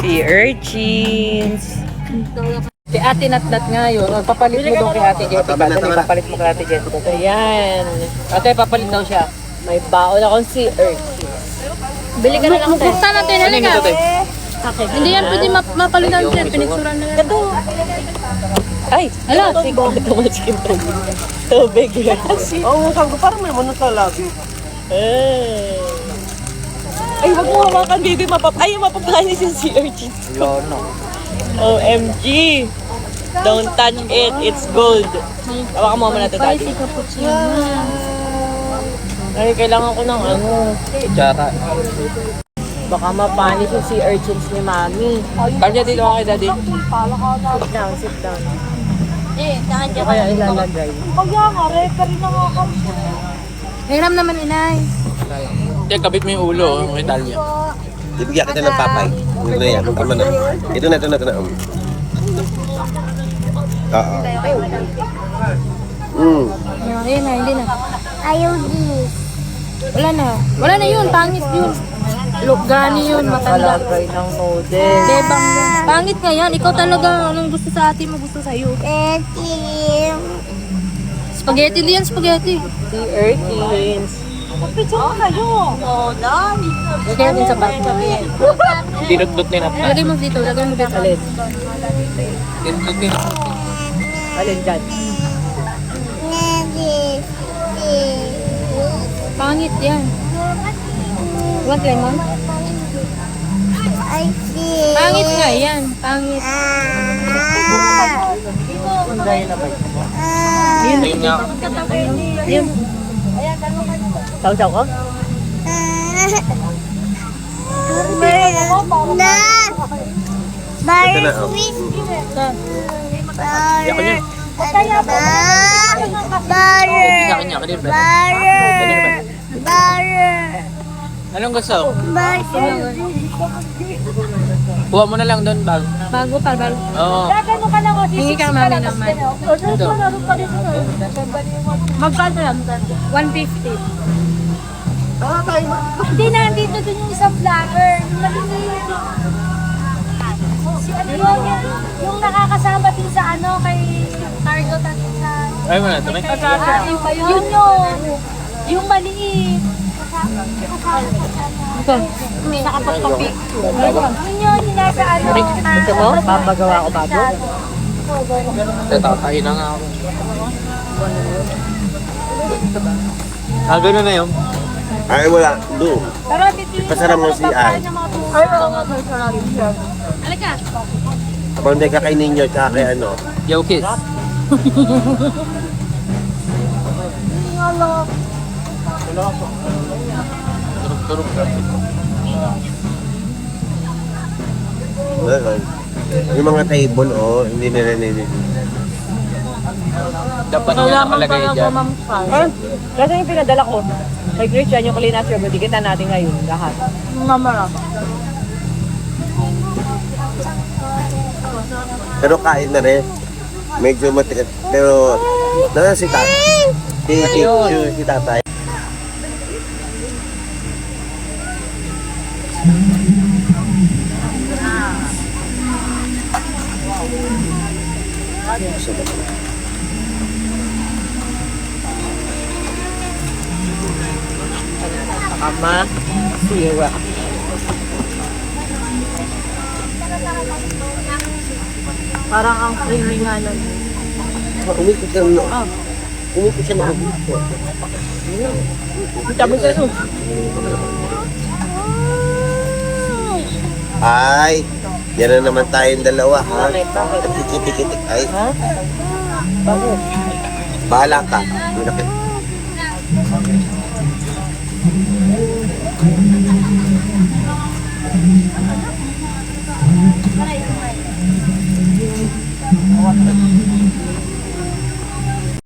Si urchins. Si Ate Natnat ngayon, papalit mo doon kay Ate Jessica. Papalit mo kay Ate Jessica. Ayan. Ate, papalit daw siya. May baon akong si urchins. Bili ka na lang tayo. Buksan natin, Ano yung ito? Hindi yan pwede mapalitan siya. Pinicturan na yan. Ito. Ay, hala. Ito mo chicken tubig yan. Oo, sabi ko, parang may manot talaga. Ay, wag mo hawakan, baby. Ay, mapapakain niya si urchins. Lono. OMG. Don't touch it. It's gold. Hawakan mo muna ito, daddy. Spicy cappuccino. Ay, kailangan ko ng ano. Kutsara. Baka mapanis yung sea urchins ni Mami. Kanya dito ako kay Daddy. Sit down, sit down. Ito kaya ilalagay. Hiram naman, inay. Hindi, kabit mo yung ulo, yung Italia. Ibigyan kita ng papay. Ito na yan, tama na. Ito na. Oo. Ayun na, hindi na. Ayaw this. Wala na yun. Pangit yun. Gani yun, matanda. Kalagay ng noodles. Bebang pangit nga yan. Ikaw talaga, anong gusto sa ate mo, gusto sa'yo. Etim. Spaghetti din yan, spaghetti. Sea urchins. Lagay natin sa bag mo. Dinut-dut ni Natna. Lagay mo dito, lagay mo dito. Alin? Alin dyan? This. Pangit yan. Want lemon? I see. Pangit nga yan. Pangit. Ayun nga. Yun. Saw-saw ko? Na. Ito na, oh. Sweet. Ako niya. Butter. Sa akin niya, kanina ba? Butter. Anong gusto? Butter. Kuha mo na lang doon, bag. Bago pa, bago. Oo. Hingi ka mami naman. Ito. Magkano yan? 150. Hindi na, dito din yung isang vlogger. Maliit. Si ano yun? Yung nakakasama din sa ano, kay Cargo natin sa... Ay mo na, ito may. Yun yung maliit. Ito. Nakapagpapicture. Yun yun, yung nasa ano. Gusto mo? Papagawa ko bago? Tatatahin na nga ako. Gano'n na yun. Ay, wala. Do. Pero dito yung... Pasara mo si Ay. Ay, oo nga, sarap siya. Halika. Kapag hindi kakainin nyo, tsaka kay ano. Yo, kiss. Turog-turog. Yung mga table, oh, hindi nila Dapat nga nakalagay dyan. Kasi yung pinadala ko, kay Christian, yung Kalinas Yogurt, kita natin ngayon, lahat. Pero kain na rin. Medyo matikat. Pero, nasa si tatay. Si tatay. Ama, sira. Parang ang creamy nga nun. Umikot siya na. Umikot siya na. Sabi sa ito. Ay, yan na naman tayong dalawa, ha? Bakit? Tikitik-tikitik. Ay, Ha? Bakit? bahala ka.